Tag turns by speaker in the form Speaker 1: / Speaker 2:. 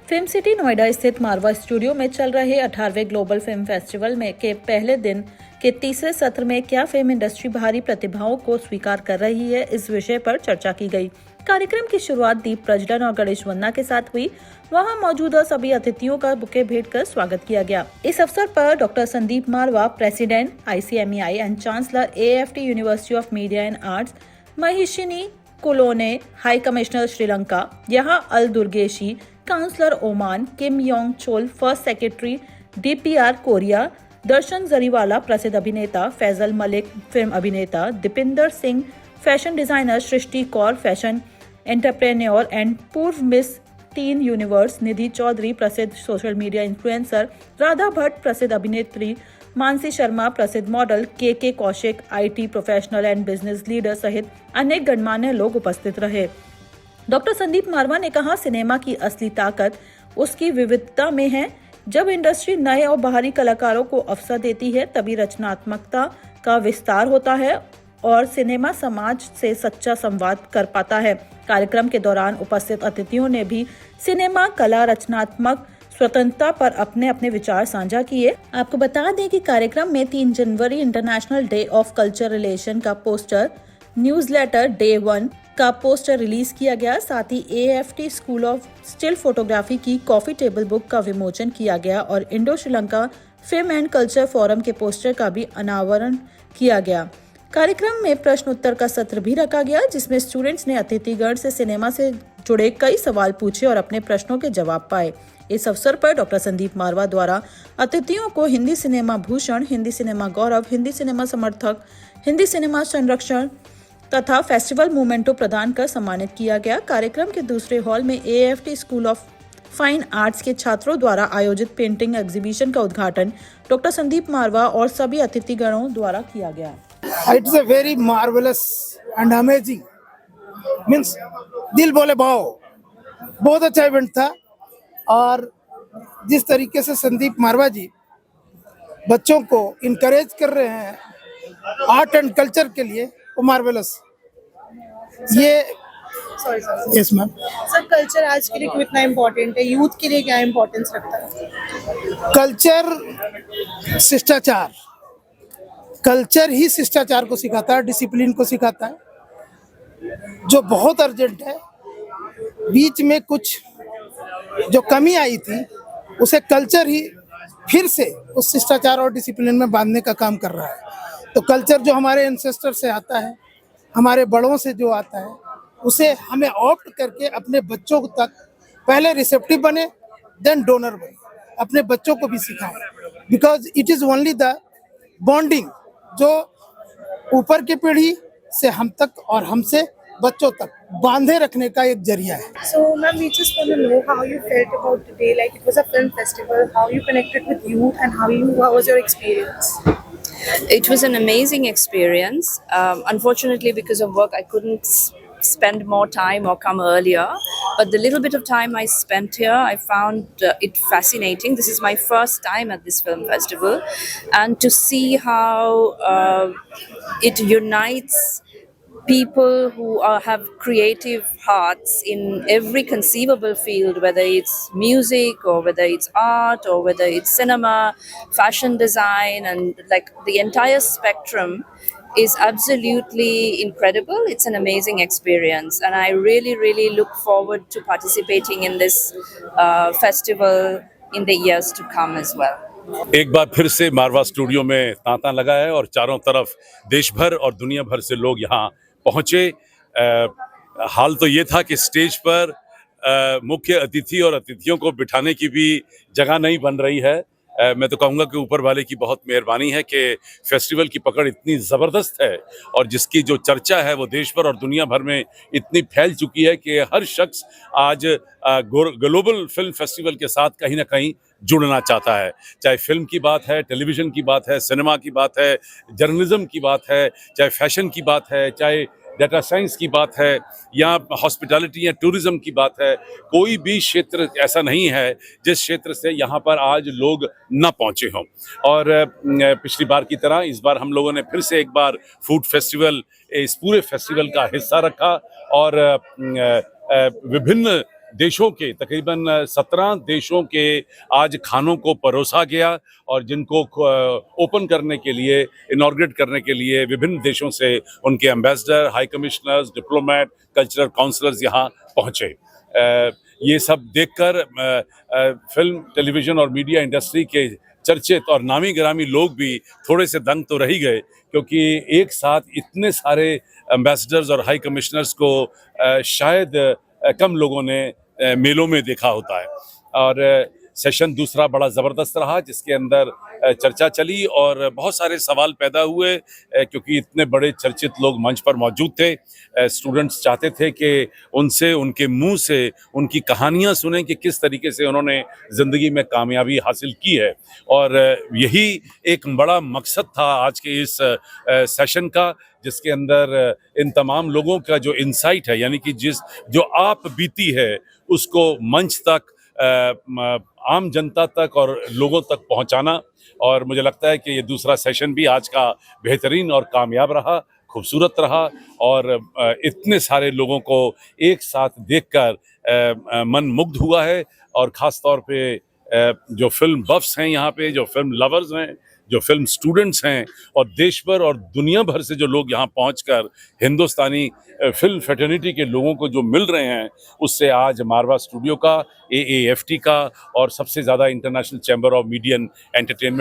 Speaker 1: Film city Noida स्थित मारवा studio में चल रहे 18वें ग्लोबल फिल्म फेस्टिवल में के पहले दिन के तीसरे सत्र में क्या फिल्म इंडस्ट्री बाहरी प्रतिभाओं को स्वीकार कर रही है, इस विषय पर चर्चा की गई। कार्यक्रम की शुरुआत दीप प्रज्वलन और गणेश वंदना के साथ हुई। वहां मौजूदा सभी अतिथियों का बुके भेंट कर स्वागत किया गया। इस अवसर पर doctor Sandeep Marwah, president ICMEI and chancellor AFT university of media and arts, Mahishini Colonne, high commissioner Sri Lanka यहाँ Al Durgeshi, counsellor Oman, Kim Yong Chol, first secretary DPR Korea, Darshan Jariwala, प्रसिद्ध अभिनेता फैजल मलिक, फिल्म अभिनेता Dipinder Singh, fashion designer Srishti Kaur, fashion entrepreneur and पूर्व miss teen universe Nidhi Chaudhary, प्रसिद्ध social media influencer Radha Bhatt, प्रसिद्ध अभिनेत्री मानसी शर्मा, प्रसिद्ध model KK Kaushik, IT professional and business leader सहित अनेक गणमान्य लोग उपस्थित रहे। डॉक्टर संदीप मारवा ने कहा, सिनेमा की असली ताकत उसकी विविधता में है। जब इंडस्ट्री नए और बाहरी कलाकारों को अवसर देती है तभी रचनात्मकता का विस्तार होता है और सिनेमा समाज से सच्चा संवाद कर पाता है। कार्यक्रम के दौरान उपस्थित अतिथियों ने भी सिनेमा कला रचनात्मक स्वतंत्रता पर अपने अपने विचार साझा किए। आपको बता दें कि कार्यक्रम में 3 जनवरी international day of culture relation का पोस्टर, न्यूज़लेटर डे 1 का पोस्टर रिलीज किया गया। साथ ही AFT school of still photography की कॉफी टेबल बुक का विमोचन किया गया और Indo Sri Lanka film and culture forum के पोस्टर का भी अनावरण किया गया। कार्यक्रम में प्रश्न उत्तर का सत्र भी रखा गया, जिसमें स्टूडेंट्स ने अतिथिगण से सिनेमा से जुड़े कई सवाल पूछे और अपने प्रश्नों के जवाब पाए। इस अवसर पर डॉक्टर संदीप मारवा द्वारा अतिथियों को हिंदी सिनेमा भूषण, हिंदी सिनेमा गौरव, हिंदी सिनेमा समर्थक, हिंदी सिनेमा संरक्षण तथा फेस्टिवल मोमेंटो प्रदान कर सम्मानित किया गया। कार्यक्रम के दूसरे हॉल में AFT school of fine arts के छात्रों द्वारा आयोजित पेंटिंग एग्जीबिशन का उद्घाटन डॉक्टर संदीप मारवा और सभी अतिथिगणों द्वारा किया गया।
Speaker 2: It's a very marvelous and amazing, means दिल बोले भाव, बहुत अच्छा इवेंट था। और जिस तरीके से संदीप मारवा जी बच्चों को इनकरेज कर रहे हैं आर्ट एंड कल्चर के लिए, वो मार्वेलस। ये यस मैम।
Speaker 3: सर, कल्चर आज के लिए कितना इम्पोर्टेंट है, यूथ के लिए क्या इम्पोर्टेंस रखता है?
Speaker 2: कल्चर शिष्टाचार, कल्चर ही शिष्टाचार को सिखाता है, डिसिप्लिन को सिखाता है, जो बहुत अर्जेंट है। बीच में कुछ जो कमी आई थी उसे कल्चर ही फिर से उस शिष्टाचार और डिसिप्लिन में बांधने का काम कर रहा है। तो कल्चर जो हमारे एंसेस्टर से आता है, हमारे बड़ों से जो आता है, उसे हमें ऑप्ट करके अपने बच्चों तक पहले रिसेप्टिव बने, देन डोनर बने, अपने बच्चों को भी सिखाएं। Because it is only the bonding जो ऊपर की पीढ़ी से हम तक और हमसे बच्चों तक बांधे रखने का एक जरिया है।
Speaker 3: So, ma'am, we just want to know how you felt about the day. Like, it was a film festival. How you connected with youth and how was your experience?
Speaker 4: It was an amazing experience. Unfortunately, because of work, I couldn't spend more time or come earlier. But the little bit of time I spent here, I found it fascinating. This is my first time at this film festival, and to see how it unites people who have creative hearts in every conceivable field, whether it's music or whether it's art or whether it's cinema, fashion design, and like the entire spectrum is absolutely incredible. It's an amazing experience, and I really look forward to participating in this festival in the years to come as well.
Speaker 5: एक बार फिर से मारवा studio में तांता लगा है और चारों तरफ देश भर और दुनिया भर से लोग यहाँ पहुँचे। हाल तो ये था कि स्टेज पर मुख्य अतिथि और अतिथियों को बिठाने की भी जगह नहीं बन रही है। मैं तो कहूँगा कि ऊपर वाले की बहुत मेहरबानी है कि फेस्टिवल की पकड़ इतनी ज़बरदस्त है और जिसकी जो चर्चा है वो देश भर और दुनिया भर में इतनी फैल चुकी है कि हर शख्स आज ग्लोबल फिल्म फेस्टिवल के साथ कहीं ना कहीं जुड़ना चाहता है। चाहे फिल्म की बात है, टेलीविज़न की बात है, सिनेमा की बात है, जर्नलिज्म की बात है, चाहे फैशन की बात है, चाहे डाटा साइंस की बात है या हॉस्पिटैलिटी या टूरिज़्म की बात है। कोई भी क्षेत्र ऐसा नहीं है जिस क्षेत्र से यहाँ पर आज लोग न पहुँचे हों। और पिछली बार की तरह इस बार हम लोगों ने फिर से एक बार फूड फेस्टिवल इस पूरे फेस्टिवल का हिस्सा रखा और विभिन्न देशों के तकरीबन 17 देशों के आज खानों को परोसा गया और जिनको ओपन करने के लिए, इनॉर्गेट करने के लिए विभिन्न देशों से उनके ambassador, high commissioners, diplomat, cultural counsellors यहाँ पहुँचे। ये सब देखकर फिल्म, टेलीविज़न और मीडिया इंडस्ट्री के चर्चित और नामी गिरामी लोग भी थोड़े से दंग तो रह ही गए, क्योंकि एक साथ इतने सारे एम्बेसडर्स और हाई कमिश्नर्स को शायद कम लोगों ने मेलों में देखा होता है। और सेशन दूसरा बड़ा ज़बरदस्त रहा, जिसके अंदर चर्चा चली और बहुत सारे सवाल पैदा हुए, क्योंकि इतने बड़े चर्चित लोग मंच पर मौजूद थे। स्टूडेंट्स चाहते थे कि उनसे, उनके मुंह से उनकी कहानियां सुनें कि किस तरीके से उन्होंने ज़िंदगी में कामयाबी हासिल की है। और यही एक बड़ा मकसद था आज के इस सेशन का, जिसके अंदर इन तमाम लोगों का जो इंसाइट है, यानी कि जो आप बीती है उसको मंच तक, आम जनता तक और लोगों तक पहुंचाना। और मुझे लगता है कि ये दूसरा सेशन भी आज का बेहतरीन और कामयाब रहा, खूबसूरत रहा और इतने सारे लोगों को एक साथ देखकर मन मुग्ध हुआ है। और ख़ास तौर पे जो फिल्म बफ्स हैं यहाँ पे, जो फिल्म लवर्स हैं, जो फिल्म स्टूडेंट्स हैं और देश भर और दुनिया भर से जो लोग यहाँ पहुंचकर हिंदुस्तानी फिल्म फ्रेटर्निटी के लोगों को जो मिल रहे हैं, उससे आज मारवा स्टूडियो का, AAFT का और सबसे ज़्यादा international chamber of media and entertainment